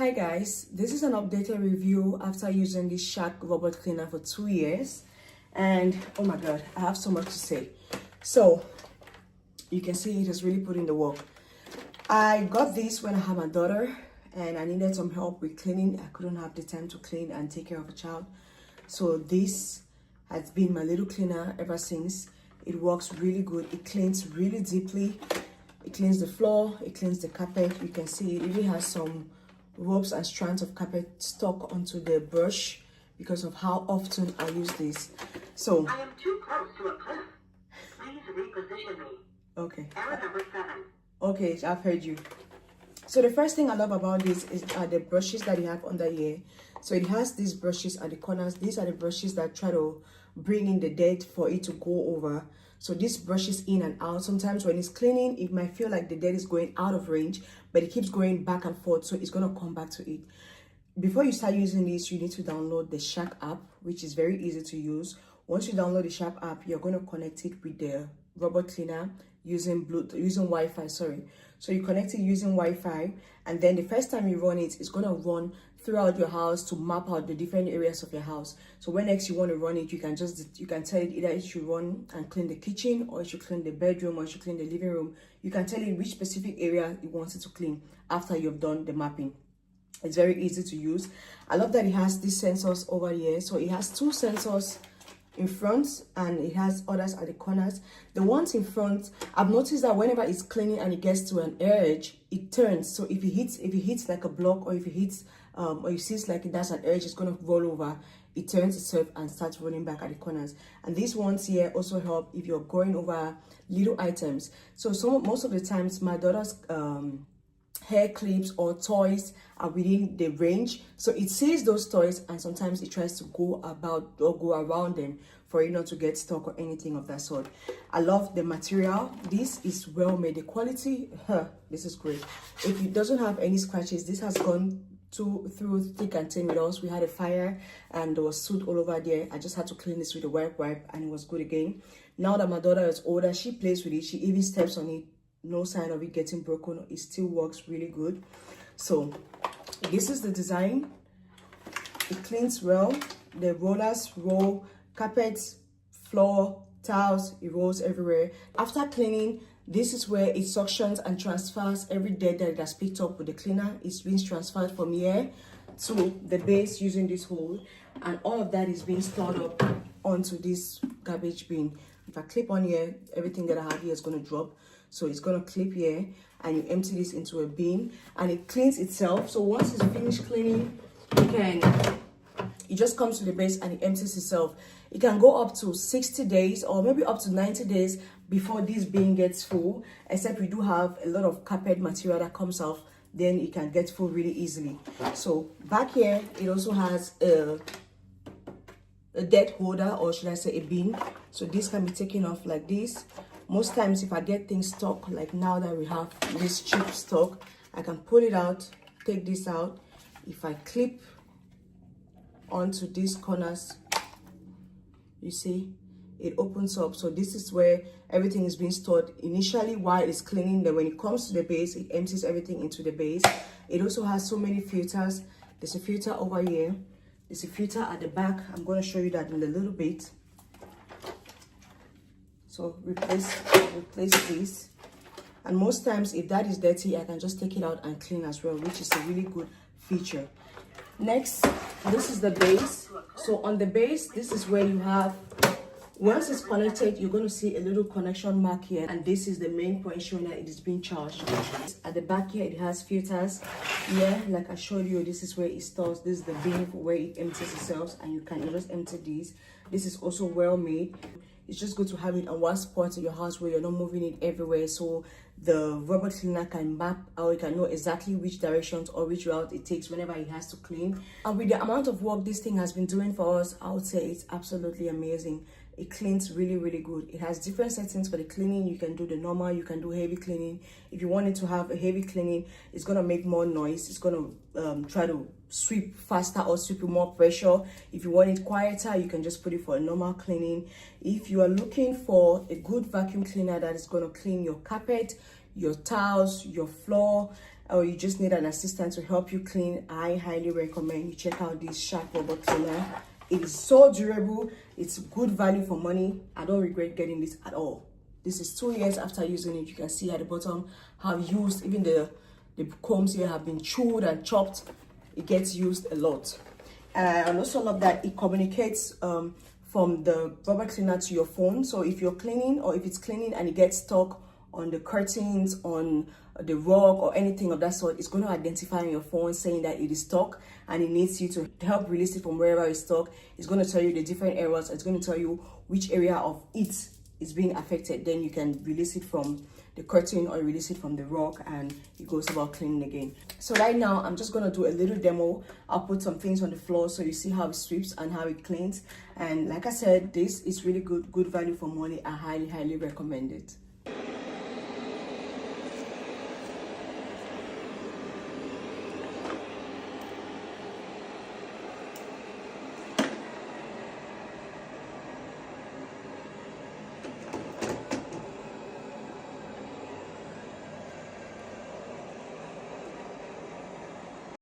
Hi guys, this is an updated review after using this Shark robot cleaner for 2 years, and oh my god, I have so much to say. So you can see it has really put in the work. I got this when I had my daughter and I needed some help with cleaning. I couldn't have the time to clean and take care of a child, so this has been my little cleaner ever since. It works really good. It cleans really deeply. It cleans the floor, it cleans the carpet. You can see it really has some ropes and strands of carpet stuck onto the brush because of how often I use this. So I am too close to a cliff. Please reposition me. Okay. Error number 7. Okay, I've heard you. So the first thing I love about this is the brushes that you have under here. So it has these brushes at the corners. These are the brushes that try to bring in the dirt for it to go over. So this brushes in and out. Sometimes when it's cleaning, it might feel like the dirt is going out of range, but it keeps going back and forth, so it's gonna come back to it. Before you start using this, you need to download the Shark app, which is very easy to use. Once you download the Shark app, you're gonna connect it with the robot cleaner using Wi-Fi. So you connect it using Wi-Fi, and then the first time you run it, it's gonna run throughout your house to map out the different areas of your house. So when next you want to run it, you can tell it either it should run and clean the kitchen, or it should clean the bedroom, or it should clean the living room. You can tell it which specific area you want it to clean after you've done the mapping. It's very easy to use. I love that it has these sensors over here. So it has 2 sensors in front and it has others at the corners. The ones in front, I've noticed that whenever it's cleaning and it gets to an edge, it turns. So if it hits like a block, or if it hits or you see it's like that's an edge, it's gonna roll over. It turns itself and starts rolling back at the corners. And these ones here also help if you're going over little items. So most of the times my daughter's hair clips or toys are within the range, so it sees those toys and sometimes it tries to go about or go around them for it not to get stuck or anything of that sort. I love the material. This is well made. The quality, this is great. If it doesn't have any scratches, this has gone through thick and thin with us. We had a fire and there was soot all over there. I just had to clean this with a wipe and it was good again. Now that my daughter is older, she plays with it. She even steps on it. No sign of it getting broken. It still works really good. So this is the design. It cleans well. The rollers roll carpets, floor, tiles. It rolls everywhere. After cleaning, this is where it suctions and transfers every dirt that it has picked up with the cleaner. It's being transferred from here to the base using this hole, and all of that is being stored up onto this garbage bin. If I clip on here, everything that I have here is going to drop. So it's going to clip here and you empty this into a bin and it cleans itself. So once it's finished cleaning, it just comes to the base and it empties itself. It can go up to 60 days or maybe up to 90 days before this bin gets full, except we do have a lot of carpet material that comes off, then it can get full really easily. So back here, it also has a dirt holder, or should I say a bin. So this can be taken off like this. Most times if I get things stuck, like now that we have this cheap stock, I can pull it out, take this out. If I clip onto these corners, you see it opens up. So this is where everything is being stored initially while it's cleaning. Then when it comes to the base, it empties everything into the base. It also has so many filters. There's a filter over here. There's a filter at the back. I'm going to show you that in a little bit. So replace this, and most times if that is dirty, I can just take it out and clean as well, which is a really good feature. Next, this is the base. So on the base, this is where you have, once it's connected, you're going to see a little connection mark here, and this is the main point showing that it is being charged. At the back here, it has filters. Yeah, like I showed you, this is where it stores. This is the bin where it empties itself, and you can just empty these. This is also well made. It's just good to have it on one spot in your house where you're not moving it everywhere, so the robot cleaner can map, or it can know exactly which directions or which route it takes whenever it has to clean. And with the amount of work this thing has been doing for us, I would say it's absolutely amazing. It cleans really, really good. It has different settings for the cleaning. You can do the normal, you can do heavy cleaning. If you want it to have a heavy cleaning, it's going to make more noise. It's going to try to sweep faster or sweep with more pressure. If you want it quieter, you can just put it for a normal cleaning. If you are looking for a good vacuum cleaner that is going to clean your carpet, your tiles, your floor, or you just need an assistant to help you clean, I highly recommend you check out this Shark robot cleaner. It is so durable. It's good value for money. I don't regret getting this at all. This is 2 years after using it. You can see at the bottom how used, even the combs here have been chewed and chopped. It gets used a lot. And I also love that it communicates from the rubber cleaner to your phone. So if you're cleaning, or if it's cleaning and it gets stuck on the curtains, on the rug or anything of that sort, it's going to identify on your phone saying that it is stuck and it needs you to help release it from wherever it's stuck. It's going to tell you the different areas. It's going to tell you which area of it is being affected. Then you can release it from the curtain or release it from the rug, and it goes about cleaning again. So right now I'm just going to do a little demo. I'll put some things on the floor so you see how it sweeps and how it cleans. And like I said, this is really good value for money. I highly recommend it.